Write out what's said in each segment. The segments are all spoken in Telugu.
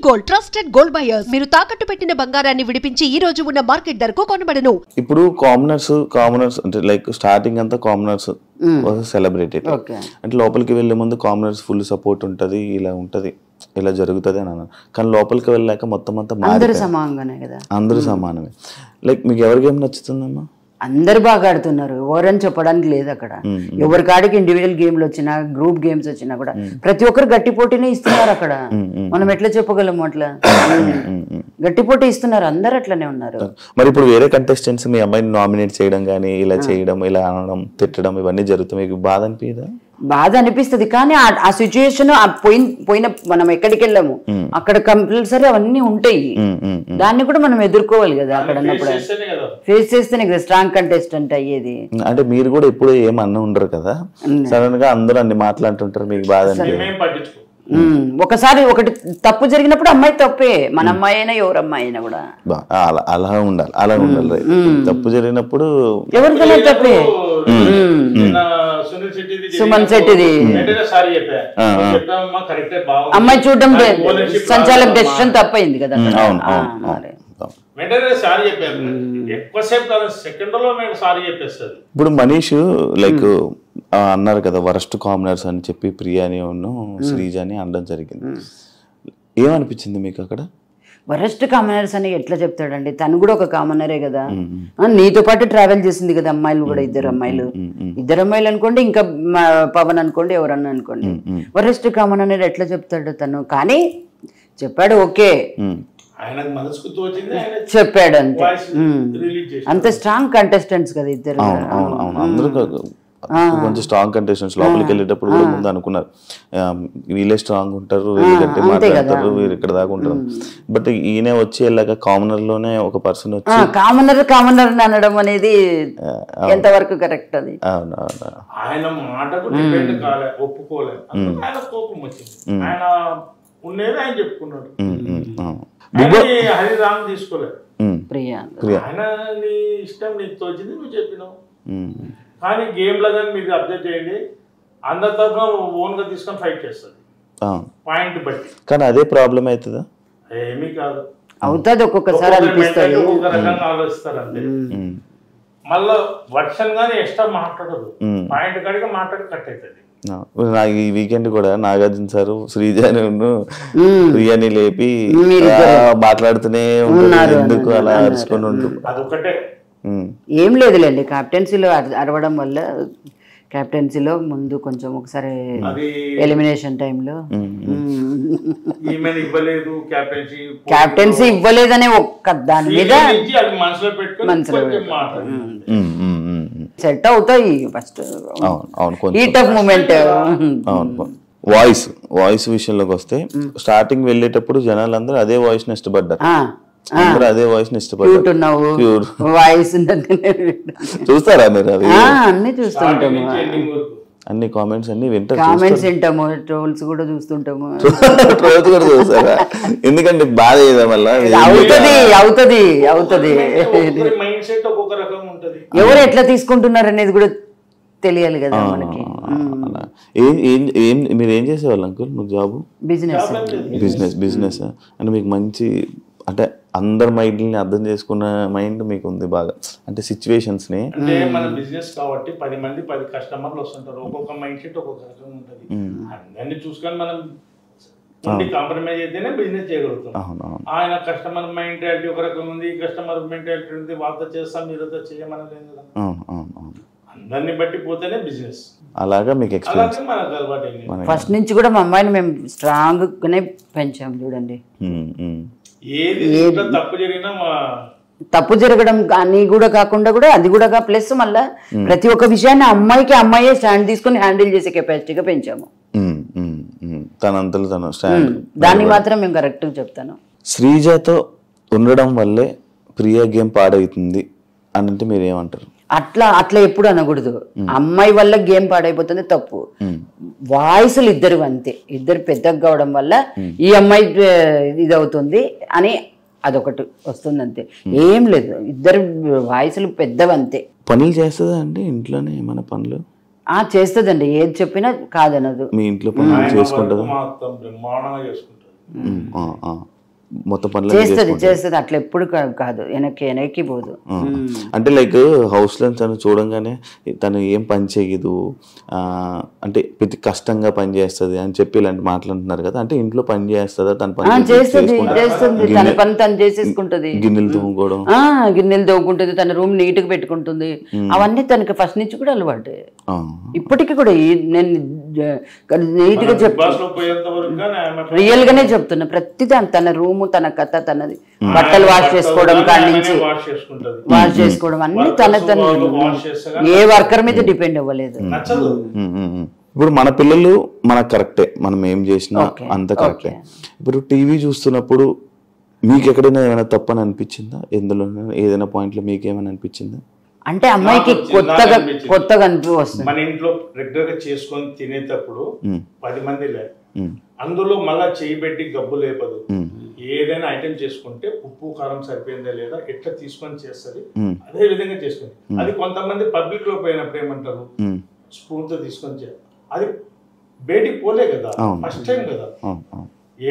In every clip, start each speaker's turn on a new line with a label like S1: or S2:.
S1: గోల్డ్ ట్రస్టెడ్ గోల్డ్ బయర్స్ మీరు తాకట్టు పెట్టిన బంగారాన్ని విడిపించి ఈ రోజు ఉన్న మార్కెట్ ధరకు కొనబడను.
S2: ఇప్పుడు కామనర్స్ అంటే లైక్ స్టార్టింగ్ అంతా కామనర్స్ సెలబ్రేటెడ్ అంటే లోపలికి వెళ్లే ముందు కామనర్స్ ఫుల్ సపోర్ట్ ఉంటది, ఇలా జరుగుతుంది అని అన్నారు. కానీ లోపలికి వెళ్ళాక మొత్తం అంతా
S3: అందరూ సమానంగానే కదా,
S2: అందరూ సమానమే. లైక్ మీకు ఎవరికి ఏం నచ్చుతుందమ్మా?
S3: అందరు బాగా ఆడుతున్నారు, ఎవరని చెప్పడానికి లేదు అక్కడ. ఎవరి కాడికి ఇండివిజువల్ గేమ్లు వచ్చినా గ్రూప్ గేమ్స్ వచ్చినా కూడా ప్రతి ఒక్కరు గట్టి పోటీనే ఇస్తున్నారు అక్కడ. మనం ఎట్లా చెప్పగలము అట్లా? గట్టి పోటీ ఇస్తున్నారు, అందరు అట్లనే ఉన్నారు.
S2: మరి ఇప్పుడు వేరే కంటెస్టెంట్స్ మీ అమ్మాయిని నామినేట్ చేయడం కానీ ఇలా చేయడం, ఇలా అనడం, తిట్టడం ఇవన్నీ జరుగుతాయి, మీకు బాధ అనిపించదా?
S3: బాధ అనిపిస్తుంది, కానీ ఆ సిచ్యుయేషన్ పోయిన మనం ఎక్కడికి వెళ్ళాము అక్కడ కంపల్సరీ అవన్నీ ఉంటాయి. దాన్ని కూడా మనం ఎదుర్కోవాలి కదా. అక్కడ ఫేస్ చేస్తేనే కదా స్ట్రాంగ్ కంటెస్టెంట్ అయ్యేది.
S2: అంటే మీరు కూడా ఎప్పుడు ఏమన్నా ఉండరు కదా, సడన్ గా అందరూ అన్ని మాట్లాడుతుంటారు, మీకు బాధ అనిపించదు?
S3: ఒకసారి ఒకటి తప్పు జరిగినప్పుడు అమ్మాయి తప్పే, మన అమ్మాయి అయినా ఎవరు అమ్మాయి అయినా కూడా
S2: అలా ఉండాలి. తప్పు జరిగినప్పుడు
S3: ఎవరికైనా తప్పే. సుమన్ శెట్టిది అమ్మాయి చూడడం సంచాలక డెసిషన్ తప్పైంది కదా.
S2: ఇప్పుడు మనీష్ లైక్ అన్నారు కదా వరస్ట్ కామనర్స్ అని చెప్పి ప్రియాని శ్రీజాని అనడం జరిగింది. ఏమనిపించింది మీకు అక్కడ?
S3: వరస్ట్ కామనర్స్ అని ఎట్లా చెప్తాడండి? తను కూడా ఒక కామనరే కదా, నీతో పాటు ట్రావెల్ చేసింది కదా అమ్మాయిలు కూడా, ఇద్దరు అమ్మాయిలు అనుకోండి, ఇంకా పవన్ అనుకోండి, ఎవరన్నా అనుకోండి. వరస్ట్ కామన్ అనేది ఎట్లా చెప్తాడు తను? కానీ చెప్పాడు, ఓకే చెప్పాడు అంతే. అంత స్ట్రాంగ్ కంటెస్టెంట్స్ కదా ఇద్దరు.
S2: కొంచెం స్ట్రాంగ్ కంటెస్టెంట్స్ లోపలికి వెళ్ళేటప్పుడు కూడా ముందు అనుకున్నారు వీళ్ళే స్ట్రాంగ్ ఉంటారు, వీళ్ళు గట్టి మాట్లాడతారు, వీరు ఇక్కడ దాకా ఉంటారు. బట్ ఈయన వచ్చి వెళ్ళాక కామనర్ లోనే ఒక పర్సన్ వచ్చి
S3: కామనర్ అనడం అనేది ఎంతవరకు కరెక్ట్? అది
S4: ఆయన మాటకు డిపెండ్ కాలే, ఒప్పుకోలేదు, ఆయన కోపం వచ్చింది. ఆయన ఉండేది ఆయన చెప్పుకున్నాడు, హరిరామ్ తీసుకోలేదు. ఆయన నీ ఇష్టం, నీకు తోచింది నువ్వు చెప్పినావు. కానీ గేమ్ లో కానీ మీరు అబ్జర్వ్ చేయండి, అందరి తరఫున ఓన్ గా తీసుకొని ఫైట్ చేస్తుంది పాయింట్ బట్టి.
S2: కానీ అదే ప్రాబ్లం అవుతుందా?
S4: ఏమీ కాదు,
S3: అవుతుంది ఒక్కొక్కసారి అనిపిస్తుంది,
S4: ఒక్కొక్క రకంగా ఆలోచిస్తారు అంతే. మళ్ళా వర్షన్ గానీ ఎక్స్ట్రా మాట్లాడదు, పాయింట్ కాడిగా మాట్లాడి కట్ అవుతుంది.
S2: ఈ వీకెండ్ కూడా నాగార్జున సార్ శ్రీజాని ప్రియాని లేపి మాట్లాడుతూనే ఉంటారు, ఎందుకు అలా అరుచుకొని ఉంటుంది?
S4: అదొకటే,
S3: ఏం లేదులేండి. కెప్టెన్సీలో అరవడం వల్ల కెప్టెన్సీలో ముందు కొంచెం ఒకసారి ఎలిమినేషన్ టైంలో కెప్టెన్సీ ఇవ్వలేదనే ఒక్క దాని మీద మనసులో సెట్ అవుతాయి ఫస్ట్ ఈ టఫ్ మూమెంట్.
S2: వాయిస్ విషయంలోకి వస్తే స్టార్టింగ్ వెళ్ళేటప్పుడు జనాలందరూ అదే వాయిస్ ని ఇష్టపడ్డారు, అదే వాయిస్ ని ఇష్టపడ్డారు. చూస్తారా మీరు? అవి
S3: అన్ని చూస్తుంటాము,
S2: అన్ని కామెంట్స్ అన్ని వింటారు,
S3: కామెంట్స్ వింటాము, ట్రోల్స్ కూడా చూస్తుంటాము.
S2: ట్రోల్స్ కూడా చూస్తారా? ఎందుకంటే బాధ అవుతుంది
S3: ఎవరు ఎట్లా తీసుకుంటున్నారు అనేది కూడా తెలియాలి కదా మనకి.
S2: మీరు ఏం చేసేవాళ్ళు అంకుల్? నువ్వు జాబ్? బిజినెస్ అంటే మీకు మంచి, అంటే అందరి మైండ్ ని అర్థం చేసుకున్న మైండ్ మీకు ఉంది బాగా, అంటే సిచ్యువేషన్స్ ని.
S4: అంటే మన బిజినెస్ కాబట్టి 10 మంది 10 కస్టమర్లు వస్తుంటారు, ఒక్కొక్క మైండ్ సెట్ ఒక్కొక్క రకంగా ఉంటుంది. అందరినీ చూసుకొని మనం కాంప్రమైజ్ అయితేనే బిజినెస్ చేయగలుగుతాం. ఆయన కస్టమర్ మెంటాలిటీ ఒక రకం ఉంది, కస్టమర్ మెంటాలిటీ ఉంది, వాళ్ళతో చేస్తాం మీరుతో చేయమని లేదు కదా. అందరిని బట్టి పోతేనే బిజినెస్.
S2: అలాగా మీకు ఎక్స్పీరియన్స్
S4: మనకు అలవాటు.
S3: ఫస్ట్ నుంచి కూడా మా అమ్మాయిని మేము స్ట్రాంగ్ గానే పెంచాం చూడండి. తప్పు జరగడం కానీ కూడా కాకుండా కూడా అది కూడా ప్లస్ మళ్ళా ప్రతి ఒక్క విషయాన్ని అమ్మాయికి అమ్మాయే స్టాండ్ తీసుకుని హ్యాండిల్ చేసే కెపాసిటీగా పెంచాము. దాన్ని మాత్రం మేము కరెక్ట్ గా చెప్తాను.
S2: శ్రీజాతో ఉండడం వల్లే ప్రియా గేమ్ పాడవుతుంది అని అంటే మీరు ఏమంటారు?
S3: అట్లా ఎప్పుడు అనకూడదు. అమ్మాయి వల్ల గేమ్ పాడైపోతుంది తప్పు. వాయిస్లు ఇద్దరు అంతే, ఇద్దరు పెద్దగా కావడం వల్ల ఈ అమ్మాయి ఇది అవుతుంది అని అదొకటి వస్తుంది అంతే, ఏం లేదు. ఇద్దరు వాయిస్లు పెద్దవంతే.
S2: పనులు చేస్తుందా అండి ఇంట్లోనే? ఏమైనా పనులు
S3: చేస్తుందండి, ఏది చెప్పినా కాదనదు.
S2: మీ ఇంట్లో పనులు చేసుకుంటుందా? మొత్తం పనులు
S3: చేస్తుంది అట్లా ఎప్పుడు కాదు, వెనక్కి పోదు.
S2: అంటే లైక్ హౌస్ లో తను చూడంగానే తను ఏం పని చేయదు, అంటే ప్రతి కష్టంగా పని చేస్తుంది అని చెప్పి ఇలాంటి మాట్లాడుతున్నారు కదా, అంటే ఇంట్లో పని చేస్తుందా? తన పని
S3: చేస్తుంది, తన పని తను చేసేసుకుంటది.
S2: గిన్నెలు తోముకోవడం,
S3: గిన్నెలు తోముకుంటుంది, తన రూమ్ నీట్ గా పెట్టుకుంటుంది. అవన్నీ తనకి ఫస్ట్ నుంచి కూడా అలవాటు, ఇప్పటికి కూడా. నేను నీట్ గా రియల్ గానే చెప్తున్నా, ప్రతిదాని తన రూమ్, తన కథ, తనది బట్టలు వాష్ చేసుకోవడం కాడి నుంచి వాష్ చేసుకోవడం అన్ని తన ఏ వర్కర్ మీద డిపెండ్ అవ్వలేదు.
S2: ఇప్పుడు మన పిల్లలు మనకు కరెక్టే, మనం ఏం చేసినా అంత కరెక్టే. ఇప్పుడు టీవీ చూస్తున్నప్పుడు మీకు ఎక్కడైనా ఏమైనా తప్పని అనిపించిందా? ఎందులో ఏదైనా పాయింట్ లో మీకు ఏమైనా అనిపించిందా?
S3: అంటే అమ్మాయికి కొత్తగా అనిపిస్తుంది.
S4: మన ఇంట్లో రెగ్యులర్ గా చేసుకొని తినేటప్పుడు 10 మంది లేదు, అందులో మళ్ళా చేయి పెట్టి గబ్బు లేపదు. ఏదైనా ఐటెం చేసుకుంటే ఉప్పు కారం సరిపోయిందా లేదా ఎట్లా తీసుకొని చేస్తుంది, అదే విధంగా చేసుకుంది. అది కొంతమంది పబ్లిక్ లో పోయినప్పుడు ఏమంటారు, స్పూన్ తో తీసుకొని చేయాలి. అది బయటికి పోలే కదా, ఫస్ట్ టైం కదా.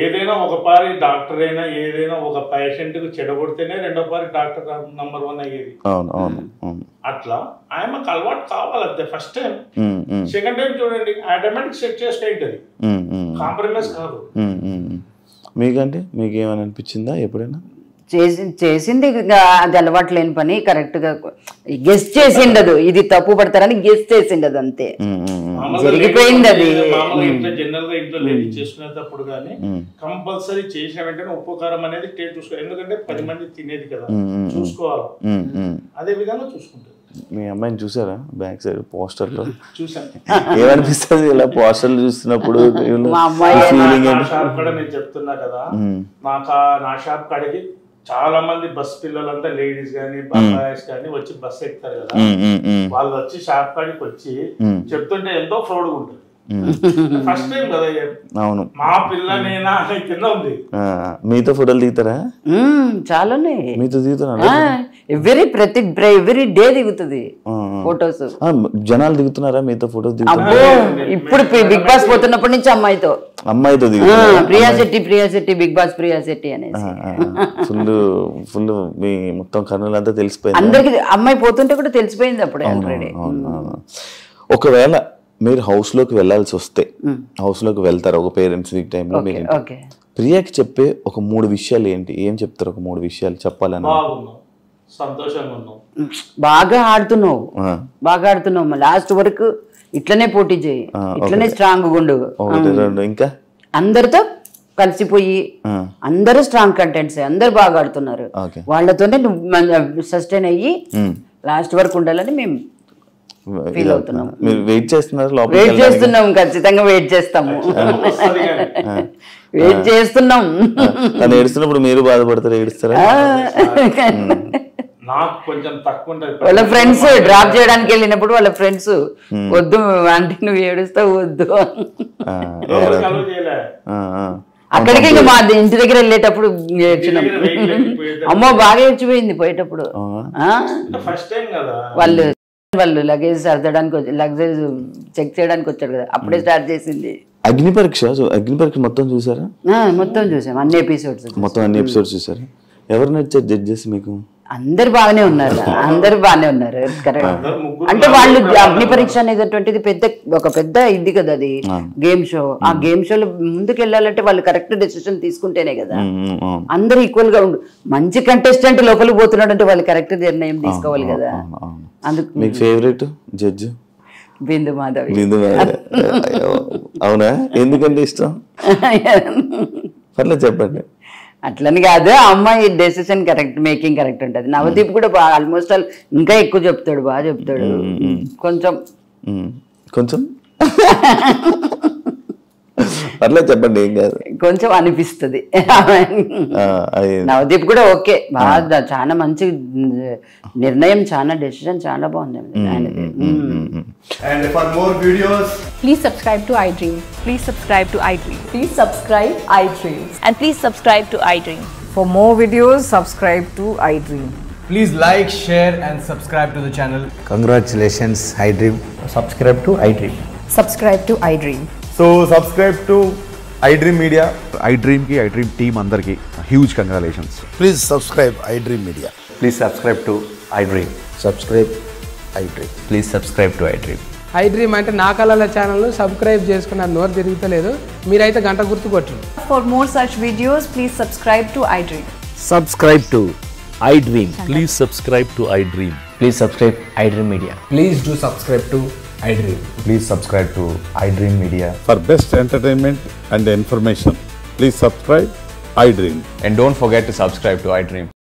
S4: ఏదైనా ఒక పారి డాక్టర్ అయినా ఏదైనా ఒక పేషెంట్ కు చెడగొడితేనే రెండో పారి డాక్టర్ నంబర్ 1 అయ్యేది. అట్లా ఆయనకు అలవాటు కావాలంతే. ఫస్ట్ టైం, సెకండ్ టైం చూడండి ఆటోమేటిక్ సెట్ చేసుకుంటది, కాంప్రమైజ్ కాదు.
S2: మీకంటే మీకు ఏమైనా అనిపించిందా ఎప్పుడైనా?
S3: చేసింది అది అలవాటు లేని పని, కరెక్ట్ గా గెస్ చేసిండదు, ఇది తప్పు పడతారని గెస్ చేసిండదు, అంతే జరిగిపోయింది. అది
S4: జనరల్ గా ఇంట్లో లేడీ చేసుకునేటప్పుడు కానీ కంపల్సరీ చేసిన వెంటనే ఉప్పు కారం అనేది టేస్ట్ చూసుకోవాలి, ఎందుకంటే 10 మంది తినేది కదా, చూసుకోవాలి. అదే విధంగా చూసుకుంటారు.
S2: మీ అమ్మాయిని చూసారా బ్యాక్ సైడ్ పోస్టర్ లో?
S4: చూసాను.
S2: ఏమనిపిస్తుంది ఇలా పోస్టర్లు చూస్తున్నప్పుడు?
S4: షాప్ కాడ నేను చెప్తున్నా కదా, నా షాప్ కాడికి చాలా మంది బస్ పిల్లలంతా లేడీస్ గానీ బాయ్స్ కానీ వచ్చి బస్ ఎక్కుతారు కదా, వాళ్ళు వచ్చి షాప్ కాడికి వచ్చి చెప్తుంటే ఎంతో ప్రౌడ్గా ఉంటుంది. ఫస్ట్ టైం కదా. అవును, మా పిల్లనేనా కింద ఉంది.
S2: మీతో ఫోటోలు దిగుతారా?
S3: చాలా
S2: మీతో దిగుతున్నా,
S3: ఎవ్రీ డే దిగుతుంది ఫోటోస్.
S2: జనాలు దిగుతున్నారా మీతో ఫోటోస్?
S3: ఇప్పుడు బిగ్ బాస్ పోతున్నప్పటి నుంచి అమ్మాయితో ప్రియా శెట్టి బిగ్ బాస్ ప్రియా శెట్టి అనేసి
S2: ఫుల్ మీ మొత్తం కర్నూలు తెలిసిపోయింది
S3: అందరికి. అమ్మాయి పోతుంటే కూడా తెలిసిపోయింది అప్పుడే ఆల్రెడీ.
S2: ఒకవేళ మీరు హౌస్ లోకి వెళ్లాల్సి వస్తే హౌస్ లోకి వెళ్తారు ఒక పేరెంట్స్ వీక్ టైంలో, మీరు ప్రియాకి చెప్పే ఒక 3 విషయాలు ఏంటి? ఏం చెప్తారు? ఒక 3 విషయాలు చెప్పాలని.
S4: సంతోషంగా ఉన్నావు,
S3: బాగా ఆడుతున్నావు, లాస్ట్ వరకు ఇట్లనే పోటీ చేయి, ఇట్లనే స్ట్రాంగ్ గుండు,
S2: ఇంకా అందరితో
S3: కలిసిపోయి అందరూ స్ట్రాంగ్ కంటెంట్స్, అందరు బాగా ఆడుతున్నారు, వాళ్ళతోనే నువ్వు సస్టైన్ అయ్యి లాస్ట్ వరకు ఉండాలని మేము ఫీల్ అవుతున్నాం.
S2: వెయిట్
S3: చేస్తున్నాం, ఖచ్చితంగా వెయిట్ చేస్తాము. వెయిట్ చేస్తున్నాం.
S2: తను ఏడుస్తున్నప్పుడు మీరు బాధపడతారు, ఏడుస్తారా?
S4: నాకు కొంచెం తక్కువ
S3: వాళ్ళ ఫ్రెండ్స్ డ్రాప్ చేయడానికి వెళ్ళినప్పుడు వాళ్ళ ఫ్రెండ్స్ వద్దు అంటే నువ్వు ఏడుస్తావు వద్దు, అక్కడికి ఇంకా మా ఇంటి దగ్గర వెళ్ళేటప్పుడు ఏడ్చినాం. అమ్మో బాగా ఏడ్చిపోయింది పోయేటప్పుడు. వాళ్ళు లగేజ్ సర్దడానికి లగేజ్ చెక్ చేయడానికి వచ్చారు కదా, అప్పుడే స్టార్ట్ చేసింది.
S2: అగ్ని పరీక్ష మొత్తం చూసారా?
S3: మొత్తం చూసాం, అన్ని ఎపిసోడ్స్
S2: చూసారా? ఎవరు నచ్చారు జడ్జెస్ మీకు?
S3: అందరు బాగానే ఉన్నారు, కరెక్ట్. అంటే వాళ్ళు అగ్ని పరీక్ష అనేటువంటిది ఒక పెద్ద ఇది కదా, అది గేమ్ షో. ఆ గేమ్ షోలో ముందుకు వెళ్ళాలంటే వాళ్ళు కరెక్ట్ డెసిషన్ తీసుకుంటేనే కదా. అందరూ ఈక్వల్ గా ఉండు, మంచి కంటెస్టెంట్ లోపలికి పోతున్నాడు అంటే వాళ్ళు కరెక్ట్ నిర్ణయం తీసుకోవాలి కదా. అందుకు
S2: మీకు ఫేవరెట్ జడ్జ్
S3: బిందు మాధవి.
S2: అవునా? ఎందుకంటే ఇష్టం? పర్లేదు చెప్పండి.
S3: అట్లని కాదు, అమ్మాయి డెసిషన్ మేకింగ్ కరెక్ట్ ఉంటుంది. నవదీప్ కూడా ఆల్మోస్ట్ ఇంకా ఎక్కువ చెప్తాడు, బాగా చెప్తాడు. కొంచెం
S2: పర్లేదు చెప్పండి, ఏం కాదు.
S3: కొంచెం అనిపిస్తుంది. నవదీప్ కూడా ఓకే, బాగా చాలా మంచి నిర్ణయం, చాలా డెసిషన్ చాలా బాగుంది ఆయనది.
S5: And for more videos,
S6: please subscribe to iDream.
S7: Please subscribe to iDream.
S6: Please subscribe iDream.
S7: And please subscribe to iDream.
S6: For more videos, subscribe to iDream.
S5: please like, share and subscribe to the channel.
S8: Congratulations, iDream.
S9: Subscribe to iDream.
S6: Subscribe to iDream.
S5: So subscribe to
S8: iDream Media.
S9: iDream కి iDream టీమ్ అందరికి huge congratulations.
S10: Please subscribe iDream Media.
S8: Please subscribe to iDream.
S10: Subscribe iDream.
S8: Please subscribe to iDream.
S11: iDream అంటే నా కళల ఛానల్ను సబ్స్క్రైబ్ చేసుకున్నారు, నోరు తిరుగుతలేదు. మీరైతే గంట గుర్తు కొట్టండి.
S6: For more such videos, please subscribe to iDream.
S12: Subscribe to iDream.
S13: Please subscribe to iDream.
S12: Please subscribe iDream Media.
S11: Please do subscribe to iDream.
S8: Please subscribe to iDream Media.
S10: For best entertainment and information, please subscribe iDream.
S8: And don't forget to subscribe to iDream.